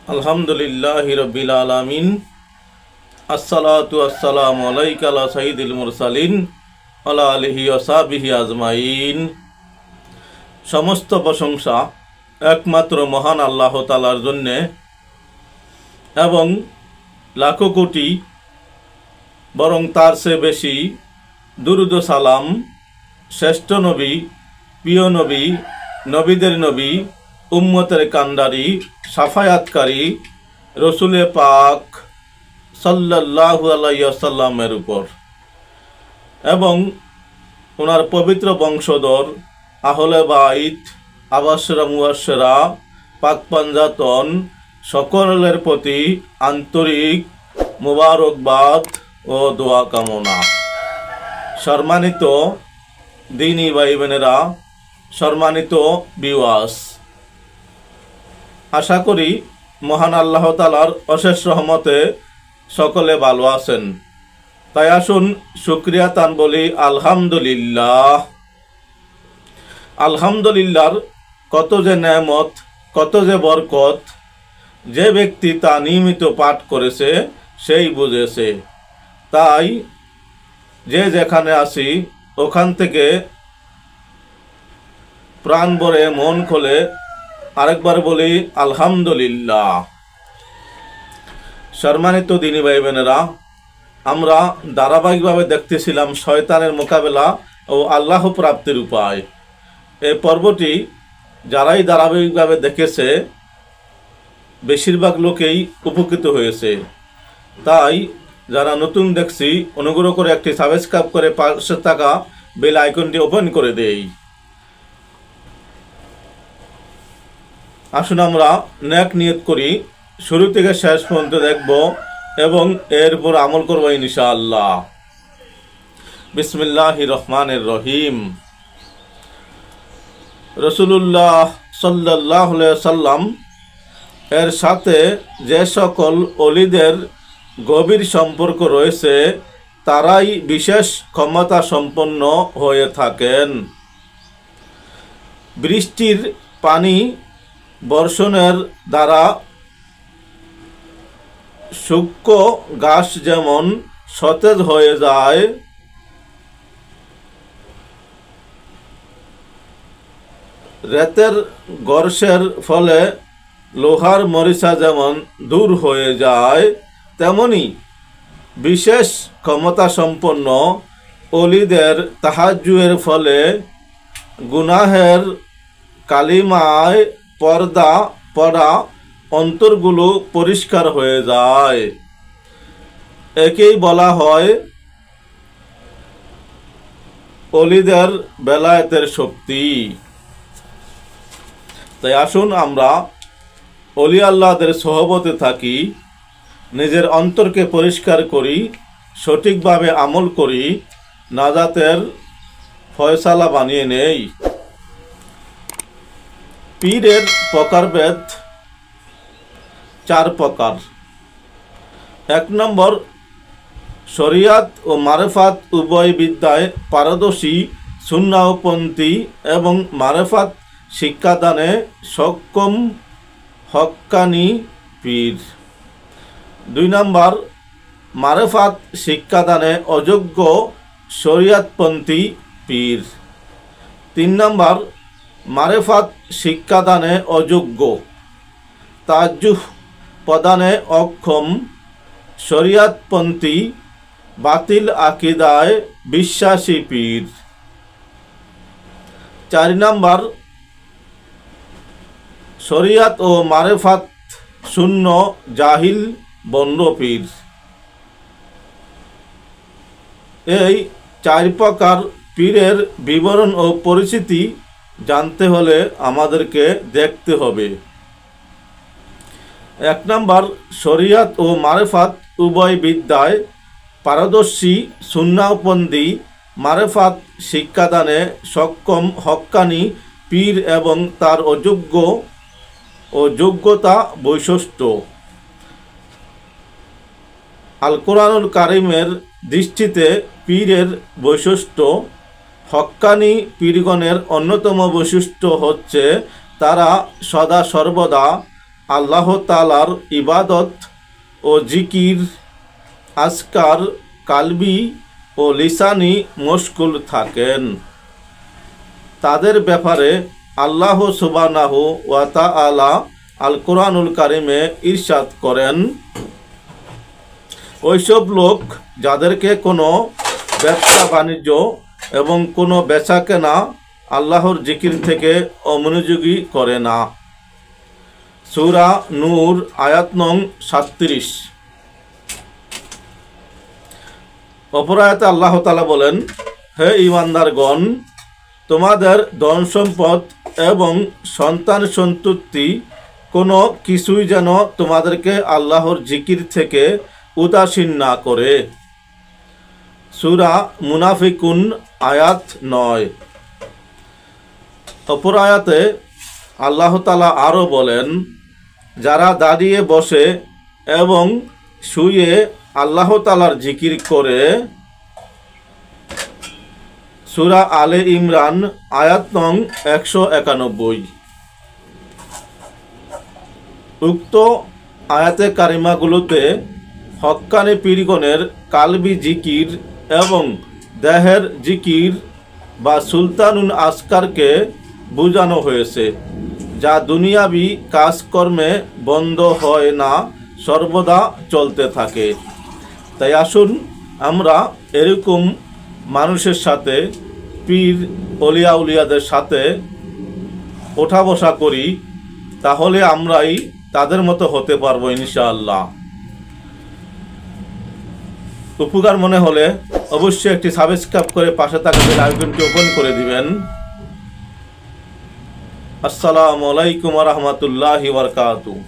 আলহামদুলিল্লাহি রাব্বিল আলামিন। আসসালাতু আসসালামু আলাইকা আলা সাইয়্যিদিল মুরসালিন আলা আলিহি ওয়া সাহবিহি আজমাইন। সমস্ত প্রশংসা একমাত্র মহান আল্লাহ তাআলার জন্য এবং লাখো কোটি বরং তার চেয়ে বেশি দুরুদ ও সালাম শ্রেষ্ঠ নবী, প্রিয় নবী, নবীদের নবী, উম্মতের কান্ডারি, সাফায়াতকারী রসুলে পাক সাল্লাল্লাহু আলাইহি ওয়াসাল্লামের উপর এবং ওনার পবিত্র বংশধর আহলে বাইত, আবাসরা মুবাশশিরা, পাক পাঞ্জাতন সকলের প্রতি আন্তরিক মুবারকবাদ ও দোয়া কামনা। সম্মানিত দিনী ভাই বোনেরা, সম্মানিত ভিউয়ার্স, আশা করি মহান আল্লাহ তাআলার অশেষ রহমতে সকলে ভালো আছেন। তাই আসুন শুকরিয়া তান বলি আলহামদুলিল্লাহ। আলহামদুলিল্লাহর কত যে নেয়ামত, কত যে বরকত, যে ব্যক্তি তা নিয়মিত পাঠ করেছে সেই বুঝেছে। তাই যে যেখানে আসি ওখান থেকে প্রাণ ভরে মন খোলে আরেকবার বলি আলহামদুলিল্লাহ। সম্মানিত দিনী ভাই বোনেরা, আমরা ধারাবাহিকভাবে দেখতেছিলাম শয়তানের মোকাবেলা ও আল্লাহ প্রাপ্তির উপায়। এই পর্বটি যারাই ধারাবাহিকভাবে দেখেছে বেশিরভাগ লোকেই উপকৃত হয়েছে। তাই যারা নতুন দেখছি অনুগ্রহ করে একটি সাবস্ক্রাইব করে পাশে থাকা বেল আইকনটি ওপেন করে দেই। আসুন আমরা নেক নিয়ত করি, শুরু থেকে শেষ পর্যন্ত দেখব এবং এর উপর আমল করব ইনশাআল্লাহ। বিসমিল্লাহির রহমানির রহিম। রাসূলুল্লাহ সাল্লাল্লাহু আলাইহি ওয়াসাল্লাম এর সাথে যে সকল ওলিদের গভীর সম্পর্ক রয়েছে তারাই বিশেষ ক্ষমতা সম্পন্ন হয়ে থাকেন। বৃষ্টির পানি বর্ষণের দ্বারা শুষ্ক ঘাস যেমন সতেজ হয়ে যায়, রেতের গর্ষের ফলে লোহার মরিচা যেমন দূর হয়ে যায়, তেমনি বিশেষ ক্ষমতা সম্পন্ন ওলিদের তাহাজ্জুদের ফলে গুনাহের কালিমায় পর্দা পড়া অন্তরগুলো পরিষ্কার হয়ে যায়। একেই বলা হয় ওলিদের বেলায়েতের শক্তি। তাই আসুন আমরা ওলি আল্লাহদের সহবতে থাকি, নিজের অন্তরকে পরিষ্কার করি, সঠিকভাবে আমল করি, নাজাতের ফয়সালা বানিয়ে নেই। পীরের প্রকারভেদ 4 প্রকার। 1 নম্বর, শরিয়াত ও মারেফাত উভয় বিদ্যায় পারদর্শী সুন্নাহপন্থী এবং মারেফাত শিক্ষাদানে সক্ষম হক্কানি পীর। 2 নম্বর, মারেফাত শিক্ষাদানে অযোগ্য শরিয়াতপন্থী পীর। 3 নম্বর, মারেফাত শিক্ষাদানে অযোগ্য, তাজ্জুহ প্রদানে অক্ষম শরিয়াতপন্থী বাতিল আকীদায় বিশ্বাসী পীর। 4 নম্বর, শরিয়াত ও মারেফাত শূন্য জাহিল বন্ড পীর। এই 4 প্রকার পীরের বিবরণ ও পরিচিতি জানতে হলে আমাদেরকে দেখতে হবে। 1 নম্বর, শরিয়াত ও মারেফাত উভয় বিদ্যায় পারদর্শী সুন্নাহপন্থী মারেফাত শিক্ষাদানে সক্ষম হক্কানি পীর এবং তার অযোগ্য ও যোগ্যতা বৈশিষ্ট্য। আল কোরআনুল কারিমের দৃষ্টিতে পীরের বৈশিষ্ট্য। হক্কানি পীরগণের অন্যতম বৈশিষ্ট্য হচ্ছে তারা সদা সর্বদা আল্লাহ তাআলার ইবাদত ও জিকির, আজকার, কালবি ও লিসানি মশগুল থাকেন। তাদের ব্যাপারে আল্লাহ সুবহানাহু ওয়া তাআলা আল কোরআনুল কারিমে ইরশাদ করেন, ওইসব লোক যাদেরকে কোনো ব্যবসা বাণিজ্য এবং কোনো বেচা কেনা আল্লাহর জিকির থেকে অমনোযোগী করে না। সূরা নূর আয়াত নং 37। অপর আয়াতে আল্লাহ তাআলা বলেন, হে ঈমানদারগণ, তোমাদের ধন সম্পদ এবং সন্তান সন্ততি কোনো কিছুই যেন তোমাদেরকে আল্লাহর জিকির থেকে উদাসীন না করে। সূরা মুনাফিকুন আয়াত 9। অপর আয়াতে আল্লাহ তাআলা আরও বলেন, যারা দাঁড়িয়ে বসে এবং শুয়ে আল্লাহ তাআলার জিকির করে। সূরা আলে ইমরান আয়াত নং 191। উক্ত আয়াতে কারিমাগুলোতে হক্কানি পীরগণের কালবি জিকির এবং দেহের জিকির বা সুলতানুল আসকারকে বোঝানো হয়েছে, যা দুনিয়াবি কাজকর্মে বন্ধ হয় না, সর্বদা চলতে থাকে। তাই আসুন আমরা এরকম মানুষের সাথে, পীর অলিয়া উলিয়াদের সাথে ওঠা বসা করি, তাহলে আমরাই তাদের মতো হতে পারবো ইনশাআল্লাহ। উপকার মনে হলে অবশ্যই একটি সাবস্ক্রাইব করে পাশে থাকা বেল আইকনটি ওপেন করে দিবেন। আসসালামু আলাইকুম ওয়া রাহমাতুল্লাহি ওয়া বারাকাতুহু।